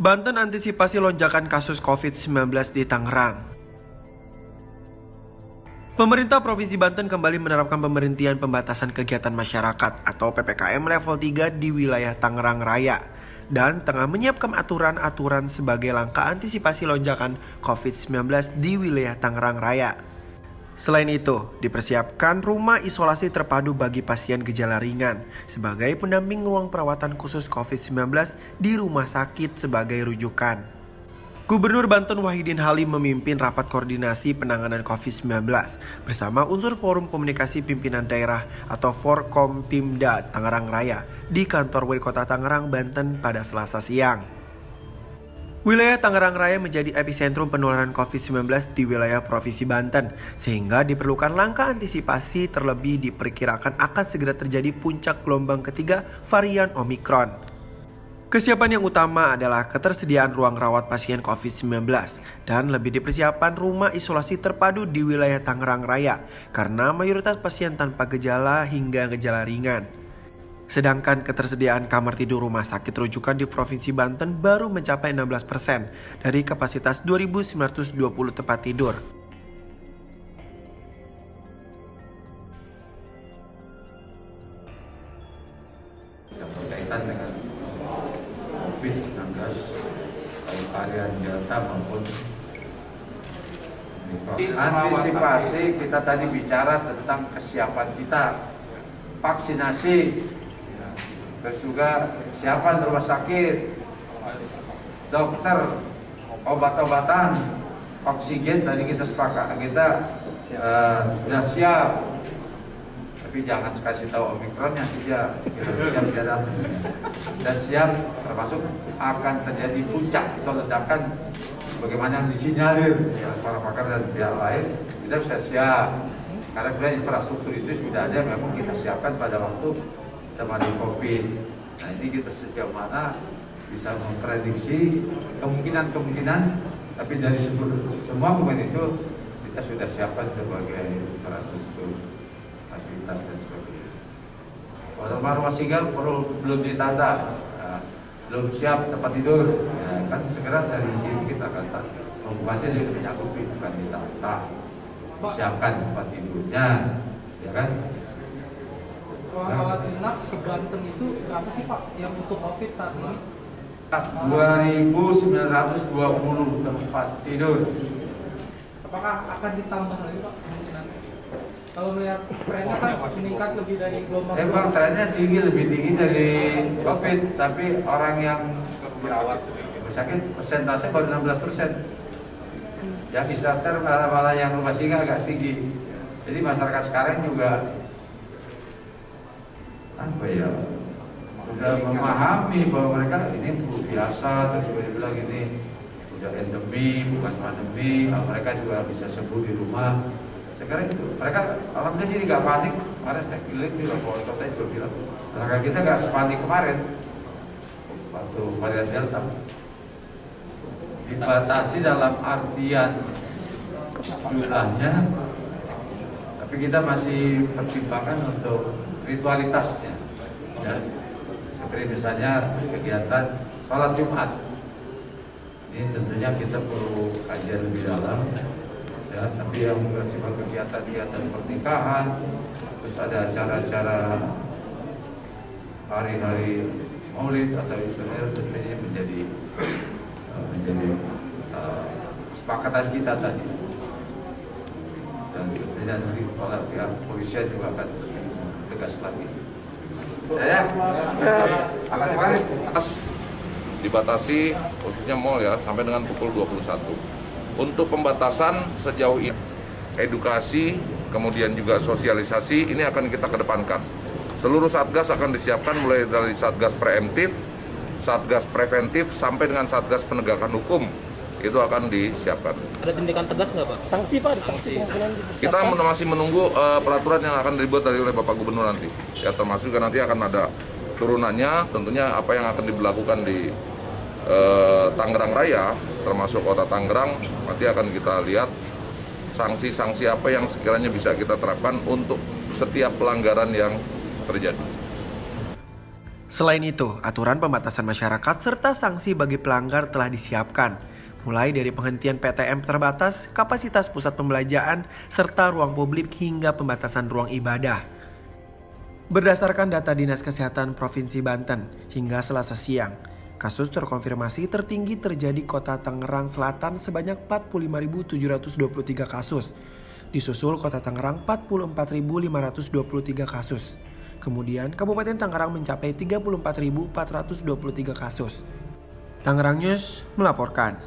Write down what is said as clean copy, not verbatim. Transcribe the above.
Banten antisipasi lonjakan kasus COVID-19 di Tangerang. Pemerintah Provinsi Banten kembali menerapkan pemberhentian pembatasan kegiatan masyarakat atau PPKM level 3 di wilayah Tangerang Raya dan tengah menyiapkan aturan-aturan sebagai langkah antisipasi lonjakan COVID-19 di wilayah Tangerang Raya. Selain itu, dipersiapkan rumah isolasi terpadu bagi pasien gejala ringan sebagai pendamping ruang perawatan khusus COVID-19 di rumah sakit sebagai rujukan. Gubernur Banten Wahidin Halim memimpin rapat koordinasi penanganan COVID-19 bersama unsur Forum Komunikasi Pimpinan Daerah atau Forkompimda Tangerang Raya di kantor Wali Kota Tangerang, Banten pada Selasa siang. Wilayah Tangerang Raya menjadi epicentrum penularan COVID-19 di wilayah Provinsi Banten, sehingga diperlukan langkah antisipasi terlebih diperkirakan akan segera terjadi puncak gelombang ketiga varian Omikron. Kesiapan yang utama adalah ketersediaan ruang rawat pasien COVID-19 dan lebih dipersiapkan rumah isolasi terpadu di wilayah Tangerang Raya karena mayoritas pasien tanpa gejala hingga gejala ringan. Sedangkan ketersediaan kamar tidur rumah sakit rujukan di Provinsi Banten baru mencapai 16% dari kapasitas 2.920 tempat tidur. Berkaitan dengan COVID-19, baik varian Delta maupun antisipasi, kita tadi bicara tentang kesiapan kita, vaksinasi, terus juga kesiapan rumah sakit, dokter, obat-obatan, oksigen tadi kita sepakat sudah siap. Tapi jangan kasih tahu Omikronnya saja, kita siap datang. Sudah siap, termasuk akan terjadi puncak atau ledakan bagaimana disinyalir ya, para pakar dan pihak lain, kita sudah siap. Karena sebenarnya infrastruktur itu sudah ada, memang kita siapkan pada waktu teman COVID. Nah ini kita sejauh mana bisa memprediksi kemungkinan, tapi dari semua kemungkinan itu kita sudah siapkan sebagai infrastruktur, fasilitas dan sebagainya. Rumah singgah belum ditata, belum siap tempat tidur, ya, kan segera dari sini kita akan tata. Pembuatnya juga menyangkut bukan ditata, siapkan tempat tidurnya, ya kan? Rawat inap se-Banten itu berapa sih Pak yang untuk COVID saat ini? 2.920 tempat tidur. Apakah akan ditambah lagi Pak kemungkinannya? Kalau melihat trennya kan meningkat lebih dari gelombang. Emang trennya lebih tinggi dari COVID, tapi orang yang dirawat sakit persentase baru 16%. Yang isoter malah yang rumah singgah agak tinggi. Jadi masyarakat sekarang juga sudah memahami bahwa mereka ini biasa, terus juga dibilang ini sudah endemi bukan pandemi, mereka juga bisa sembuh di rumah. Sekarang itu mereka alhamdulillah sih nggak panik. Kemarin saya keliling juga wali kota juga bilang masyarakat kita nggak sepanik kemarin waktu varian Delta. Dibatasi dalam artian jumlahnya, tapi kita masih pertimbangkan untuk ritualitasnya, ya. Seperti misalnya kegiatan sholat Jumat, ini tentunya kita perlu kajian lebih dalam, ya. Tapi yang bersifat kegiatan pernikahan, terus ada acara-acara hari-hari Maulid atau Isra tentunya menjadi kesepakatan kita tadi, dan tentunya nanti kepala pihak polisian juga akan tegas lagi. Dibatasi khususnya mal ya sampai dengan pukul 21. Untuk pembatasan sejauh ini edukasi kemudian juga sosialisasi ini akan kita kedepankan. Seluruh satgas akan disiapkan mulai dari satgas preemptif, satgas preventif sampai dengan satgas penegakan hukum itu akan disiapkan. Ada tindakan tegas nggak Pak? Sanksi Pak, sanksi. Kita masih menunggu peraturan yang akan dibuat oleh Bapak Gubernur nanti. Ya termasuk kan nanti akan ada turunannya, tentunya apa yang akan diberlakukan di Tangerang Raya, termasuk Kota Tangerang, nanti akan kita lihat sanksi-sanksi apa yang sekiranya bisa kita terapkan untuk setiap pelanggaran yang terjadi. Selain itu, aturan pembatasan masyarakat serta sanksi bagi pelanggar telah disiapkan, mulai dari penghentian PTM terbatas, kapasitas pusat pembelanjaan, serta ruang publik hingga pembatasan ruang ibadah. Berdasarkan data Dinas Kesehatan Provinsi Banten, hingga Selasa siang, kasus terkonfirmasi tertinggi terjadi Kota Tangerang Selatan sebanyak 45.723 kasus, disusul Kota Tangerang 44.523 kasus. Kemudian Kabupaten Tangerang mencapai 34.423 kasus. Tangerang News melaporkan.